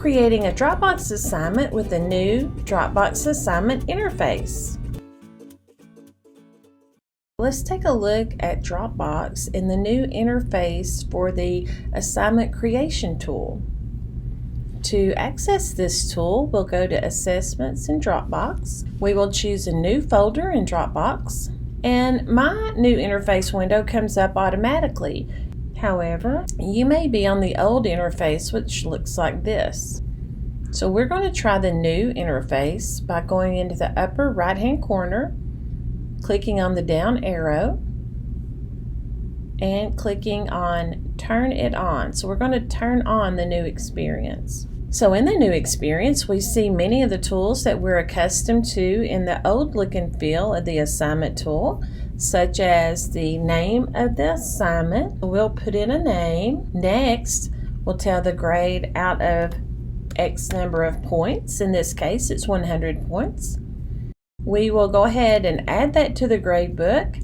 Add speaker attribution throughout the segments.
Speaker 1: creating a Dropbox assignment with the new Dropbox assignment interface. Let's take a look at Dropbox in the new interface for the assignment creation tool. To access this tool, we'll go to Assessments in Dropbox. We will choose a new folder in Dropbox, and my new interface window comes up automatically. However, you may be on the old interface, which looks like this. So we're going to try the new interface by going into the upper right-hand corner, clicking on the down arrow, and clicking on Turn It On. So we're going to turn on the new experience. So in the new experience, we see many of the tools that we're accustomed to in the old look and feel of the assignment tool, such as the name of the assignment. We'll put in a name. Next, we'll tell the grade out of X number of points. In this case, it's 100 points. We will go ahead and add that to the grade book.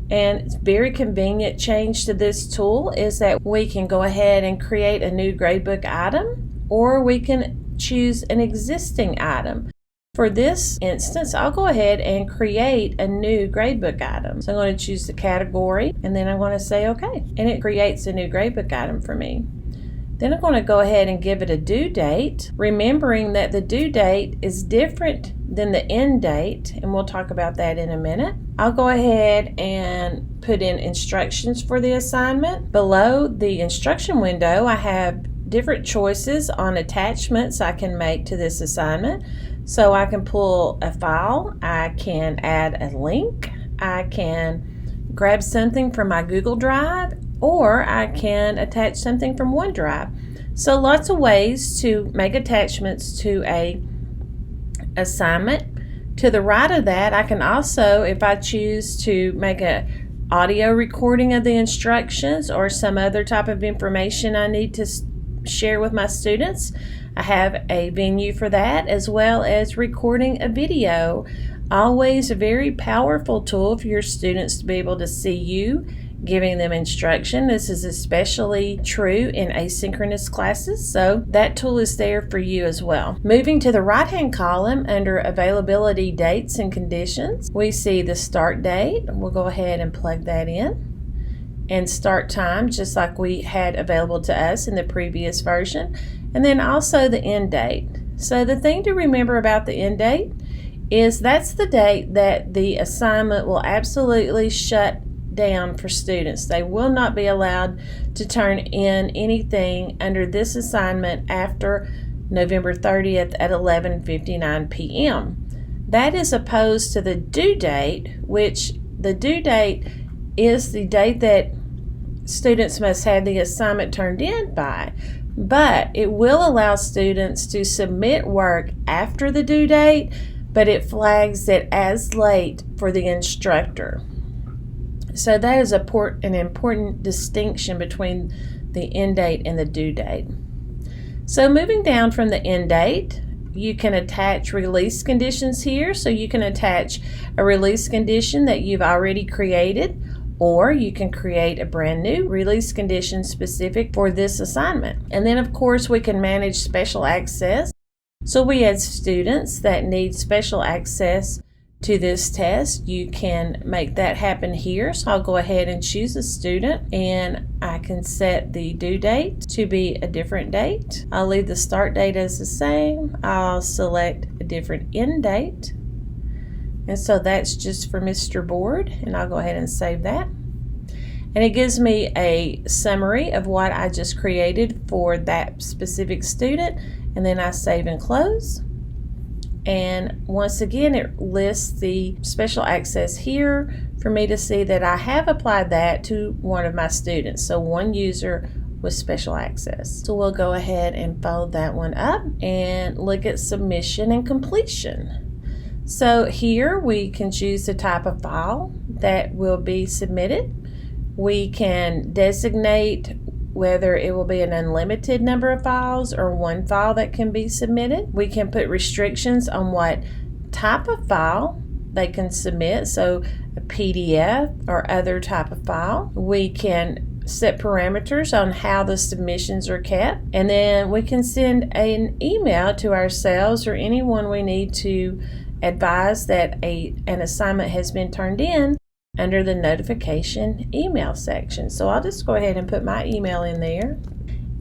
Speaker 1: And it's very convenient change to this tool is that we can go ahead and create a new gradebook item, or we can choose an existing item. For this instance, I'll go ahead and create a new gradebook item. So I'm going to choose the category, and then I'm going to say OK, and it creates a new gradebook item for me. Then I'm going to go ahead and give it a due date, remembering that the due date is different than the end date, and we'll talk about that in a minute. I'll go ahead and put in instructions for the assignment. Below the instruction window, I have different choices on attachments I can make to this assignment. So I can pull a file, I can add a link, I can grab something from my Google Drive, or I can attach something from OneDrive. So lots of ways to make attachments to a assignment. To the right of that, I can also, if I choose to make a audio recording of the instructions or some other type of information I need to share with my students, I have a venue for that, as well as recording a video. Always a very powerful tool for your students to be able to see you giving them instruction. This is especially true in asynchronous classes, so that tool is there for you as well. Moving to the right-hand column under Availability Dates and Conditions, we see the start date. We'll go ahead and plug that in. And start time, just like we had available to us in the previous version. And then also the end date. So the thing to remember about the end date is that's the date that the assignment will absolutely shut down for students. They will not be allowed to turn in anything under this assignment after November 30th at 11:59 p.m. That is opposed to the due date, which the due date is the date that students must have the assignment turned in by, but it will allow students to submit work after the due date, but it flags it as late for the instructor. So that is an important distinction between the end date and the due date. So moving down from the end date, you can attach release conditions here. So you can attach a release condition that you've already created, or you can create a brand new release condition specific for this assignment. And then of course we can manage special access. So we have students that need special access to this test. You can make that happen here. So I'll go ahead and choose a student, and I can set the due date to be a different date. I'll leave the start date as the same. I'll select a different end date. And so that's just for Mr. Board, and I'll go ahead and save that. And it gives me a summary of what I just created for that specific student, and then I save and close. And once again, it lists the special access here for me to see that I have applied that to one of my students. So one user with special access. So we'll go ahead and fold that one up and look at submission and completion. So here we can choose the type of file that will be submitted. We can designate whether it will be an unlimited number of files or one file that can be submitted. We can put restrictions on what type of file they can submit, so a PDF or other type of file. We can set parameters on how the submissions are kept, and then we can send an email to ourselves or anyone we need to advise that an assignment has been turned in under the notification email section. So I'll just go ahead and put my email in there,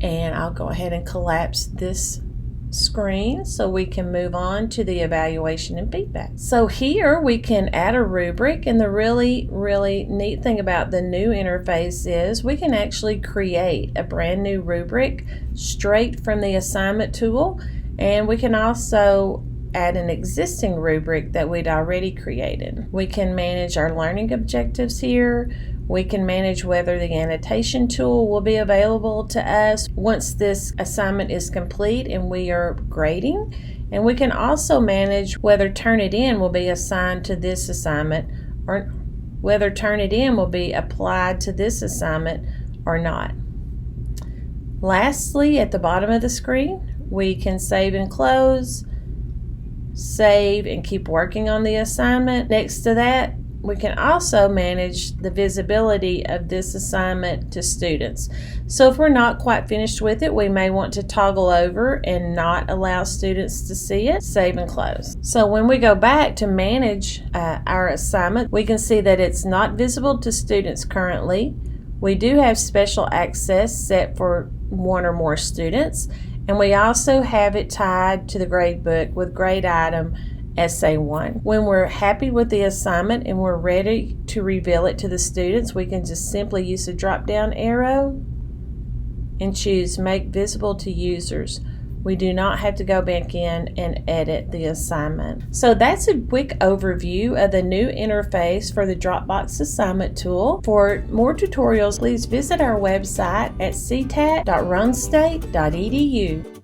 Speaker 1: and I'll go ahead and collapse this screen so we can move on to the evaluation and feedback. So here we can add a rubric, and the really neat thing about the new interface is we can actually create a brand new rubric straight from the assignment tool, and we can also add an existing rubric that we'd already created. We can manage our learning objectives here. We can manage whether the annotation tool will be available to us once this assignment is complete and we are grading. And we can also manage whether Turnitin will be assigned to this assignment or whether Turnitin will be applied to this assignment or not. Lastly, at the bottom of the screen, we can save and close, save and keep working on the assignment. Next to that, we can also manage the visibility of this assignment to students. So if we're not quite finished with it, we may want to toggle over and not allow students to see it. Save and close. So when we go back to manage our assignment, we can see that it's not visible to students currently. We do have special access set for one or more students, and we also have it tied to the gradebook with grade item SA1. When we're happy with the assignment and we're ready to reveal it to the students, we can just simply use the drop down arrow and choose Make Visible to Users. We do not have to go back in and edit the assignment. So that's a quick overview of the new interface for the Dropbox assignment tool. For more tutorials, please visit our website at ctat.ronstate.edu.